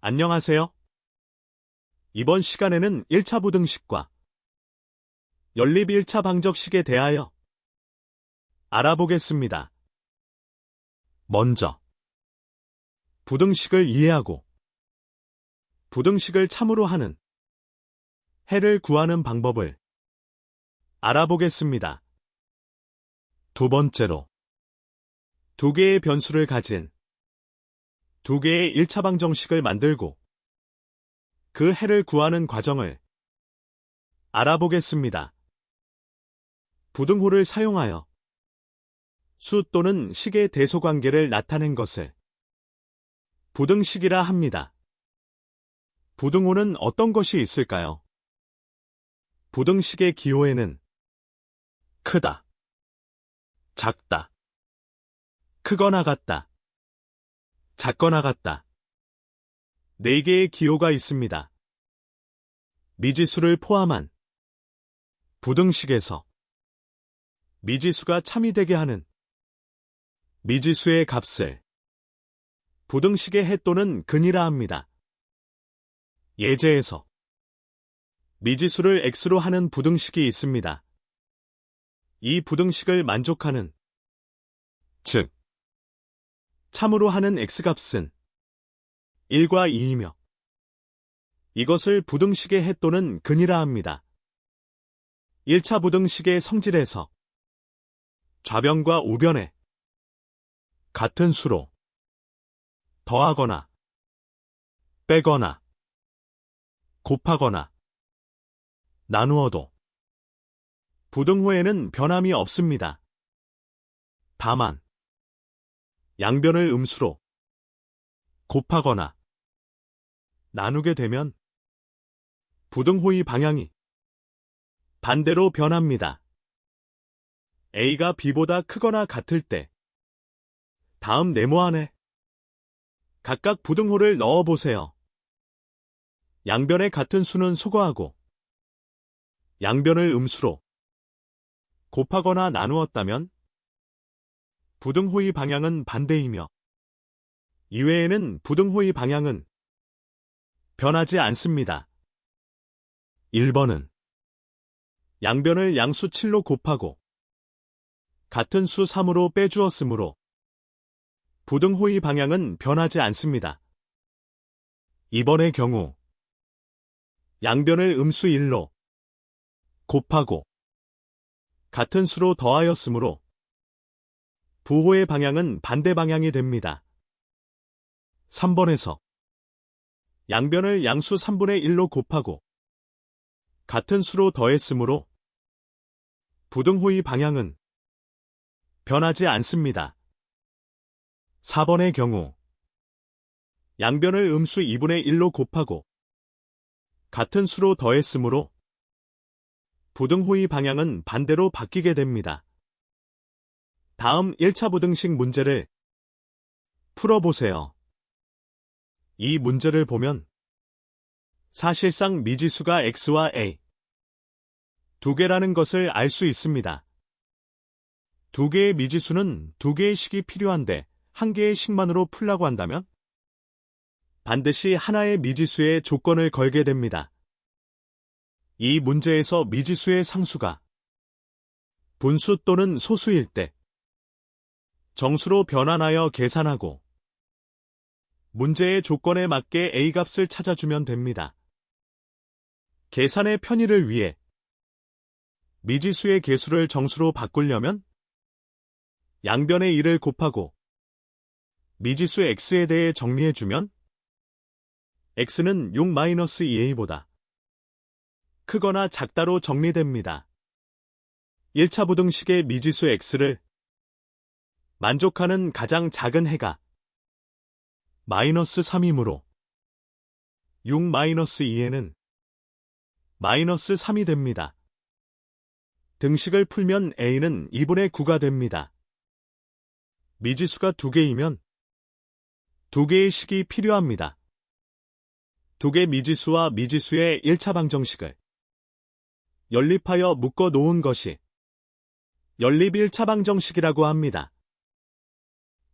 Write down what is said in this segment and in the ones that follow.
안녕하세요. 이번 시간에는 1차 부등식과 연립 1차 방정식에 대하여 알아보겠습니다. 먼저 부등식을 이해하고 부등식을 참으로 하는 해를 구하는 방법을 알아보겠습니다. 두 번째로 두 개의 변수를 가진 두 개의 1차 방정식을 만들고 그 해를 구하는 과정을 알아보겠습니다. 부등호를 사용하여 수 또는 식의 대소관계를 나타낸 것을 부등식이라 합니다. 부등호는 어떤 것이 있을까요? 부등식의 기호에는 크다, 작다, 크거나 같다, 작거나 같다. 4개의 기호가 있습니다. 미지수를 포함한 부등식에서 미지수가 참이 되게 하는 미지수의 값을 부등식의 해 또는 근이라 합니다. 예제에서 미지수를 x로 하는 부등식이 있습니다. 이 부등식을 만족하는, 즉 참으로 하는 x값은 1과 2이며 이것을 부등식의 해 또는 근이라 합니다. 1차 부등식의 성질에서 좌변과 우변에 같은 수로 더하거나 빼거나 곱하거나 나누어도 부등호에는 변함이 없습니다. 다만 양변을 음수로 곱하거나 나누게 되면 부등호의 방향이 반대로 변합니다. A가 B보다 크거나 같을 때 다음 네모 안에 각각 부등호를 넣어보세요. 양변에 같은 수는 소거하고 양변을 음수로 곱하거나 나누었다면 부등호의 방향은 반대이며 이외에는 부등호의 방향은 변하지 않습니다. 1번은 양변을 양수 7로 곱하고 같은 수 3으로 빼주었으므로 부등호의 방향은 변하지 않습니다. 2번의 경우 양변을 음수 1로 곱하고 같은 수로 더하였으므로 부호의 방향은 반대 방향이 됩니다. 3번에서 양변을 양수 3분의 1로 곱하고 같은 수로 더했으므로 부등호의 방향은 변하지 않습니다. 4번의 경우 양변을 음수 2분의 1로 곱하고 같은 수로 더했으므로 부등호의 방향은 반대로 바뀌게 됩니다. 다음 1차 부등식 문제를 풀어보세요. 이 문제를 보면 사실상 미지수가 x와 a 두 개라는 것을 알 수 있습니다. 두 개의 미지수는 두 개의 식이 필요한데 한 개의 식만으로 풀라고 한다면 반드시 하나의 미지수에 조건을 걸게 됩니다. 이 문제에서 미지수의 상수가 분수 또는 소수일 때 정수로 변환하여 계산하고 문제의 조건에 맞게 A값을 찾아주면 됩니다. 계산의 편의를 위해 미지수의 개수를 정수로 바꾸려면 양변의 1을 곱하고 미지수 x에 대해 정리해주면 x는 6-2a보다 크거나 작다로 정리됩니다. 1차 부등식의 미지수 x를 만족하는 가장 작은 해가 -3이므로 6-2에는 -3이 됩니다. 등식을 풀면 a는 2분의 9가 됩니다. 미지수가 2개이면 2개의 식이 필요합니다. 2개 미지수와 미지수의 1차 방정식을 연립하여 묶어 놓은 것이 연립 1차 방정식이라고 합니다.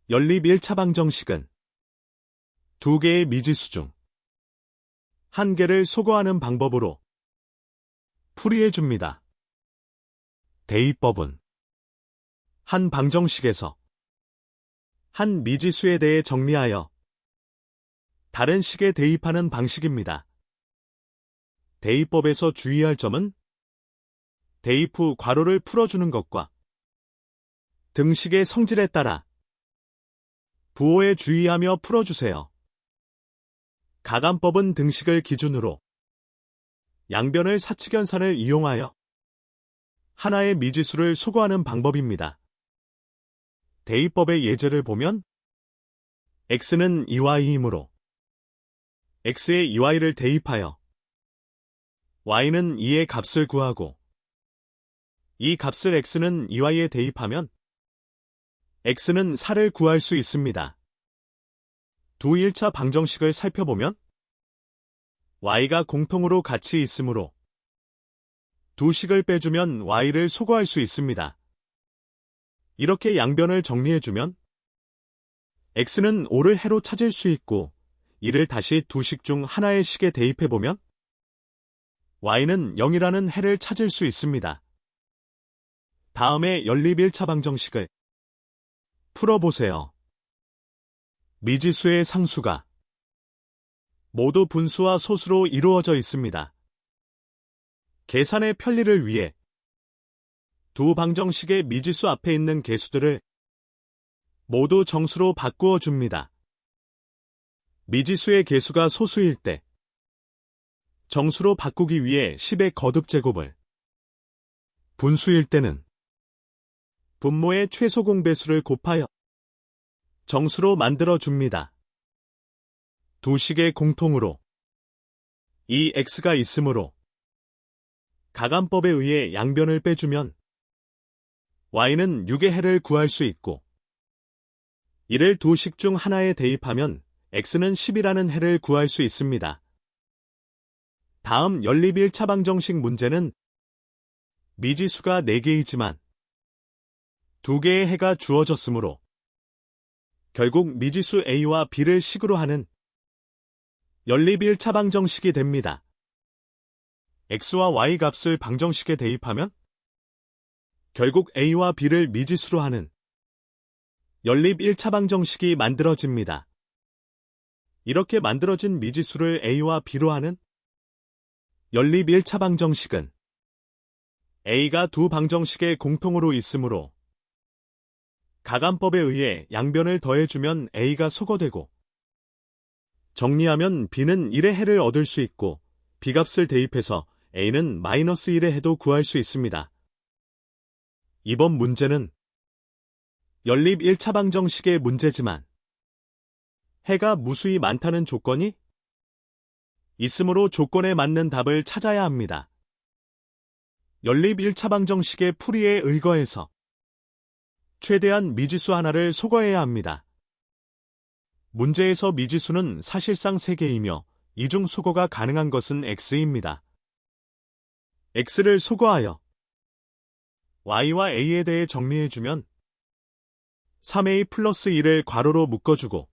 연립 1차 방정식은 두 개의 미지수 중 한계를 소거하는 방법으로 풀이해줍니다. 대입법은 한 방정식에서 한 미지수에 대해 정리하여 다른 식에 대입하는 방식입니다. 대입법에서 주의할 점은 대입 후 괄호를 풀어주는 것과 등식의 성질에 따라 부호에 주의하며 풀어주세요. 가감법은 등식을 기준으로 양변을 사칙연산을 이용하여 하나의 미지수를 소거하는 방법입니다. 대입법의 예제를 보면 x는 2y이므로 x에 2y를 대입하여 y는 2의 값을 구하고 이 값을 x는 2y에 대입하면 x는 4를 구할 수 있습니다. 두 1차 방정식을 살펴보면 y가 공통으로 같이 있으므로 두 식을 빼주면 y를 소거할 수 있습니다. 이렇게 양변을 정리해주면 x는 5를 해로 찾을 수 있고 이를 다시 두 식 중 하나의 식에 대입해보면 y는 0이라는 해를 찾을 수 있습니다. 다음에 연립 1차 방정식을 풀어보세요. 미지수의 상수가 모두 분수와 소수로 이루어져 있습니다. 계산의 편리를 위해 두 방정식의 미지수 앞에 있는 개수들을 모두 정수로 바꾸어 줍니다. 미지수의 개수가 소수일 때 정수로 바꾸기 위해 10의 거듭제곱을, 분수일 때는 분모의 최소 공배수를 곱하여 정수로 만들어 줍니다. 두 식의 공통으로 이 x가 있으므로 가감법에 의해 양변을 빼주면 y는 6의 해를 구할 수 있고 이를 두 식 중 하나에 대입하면 x는 10이라는 해를 구할 수 있습니다. 다음 연립 1차 방정식 문제는 미지수가 4개이지만 2개의 해가 주어졌으므로 결국 미지수 a와 b를 식으로 하는 연립 1차 방정식이 됩니다. x와 y 값을 방정식에 대입하면 결국 a와 b를 미지수로 하는 연립 1차 방정식이 만들어집니다. 이렇게 만들어진 미지수를 a와 b로 하는 연립 1차 방정식은 a가 두 방정식의 공통으로 있으므로 가감법에 의해 양변을 더해주면 a가 소거되고 정리하면 b는 1의 해를 얻을 수 있고 b값을 대입해서 a는 마이너스 1의 해도 구할 수 있습니다. 이번 문제는 연립 1차 방정식의 문제지만 해가 무수히 많다는 조건이 있으므로 조건에 맞는 답을 찾아야 합니다. 연립 1차 방정식의 풀이에 의거해서 최대한 미지수 하나를 소거해야 합니다. 문제에서 미지수는 사실상 3개이며 이 중 소거가 가능한 것은 x입니다. x를 소거하여 y와 a에 대해 정리해주면 3a 플러스 1을 괄호로 묶어주고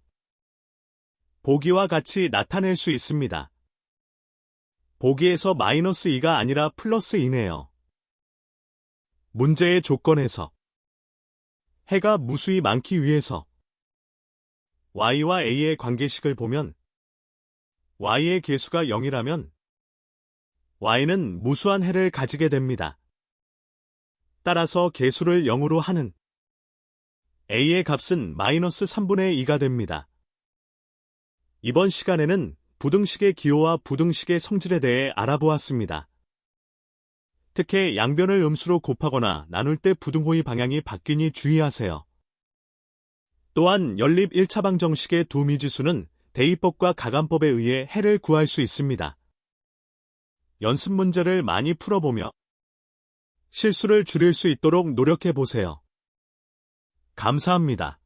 보기와 같이 나타낼 수 있습니다. 보기에서 마이너스 2가 아니라 플러스 2네요. 문제의 조건에서 해가 무수히 많기 위해서 y와 a의 관계식을 보면 y의 개수가 0이라면 y는 무수한 해를 가지게 됩니다. 따라서 개수를 0으로 하는 a의 값은 마이너스 3분의 2가 됩니다. 이번 시간에는 부등식의 기호와 부등식의 성질에 대해 알아보았습니다. 특히 양변을 음수로 곱하거나 나눌 때 부등호의 방향이 바뀌니 주의하세요. 또한 연립 1차 방정식의 두 미지수는 대입법과 가감법에 의해 해를 구할 수 있습니다. 연습 문제를 많이 풀어보며 실수를 줄일 수 있도록 노력해 보세요. 감사합니다.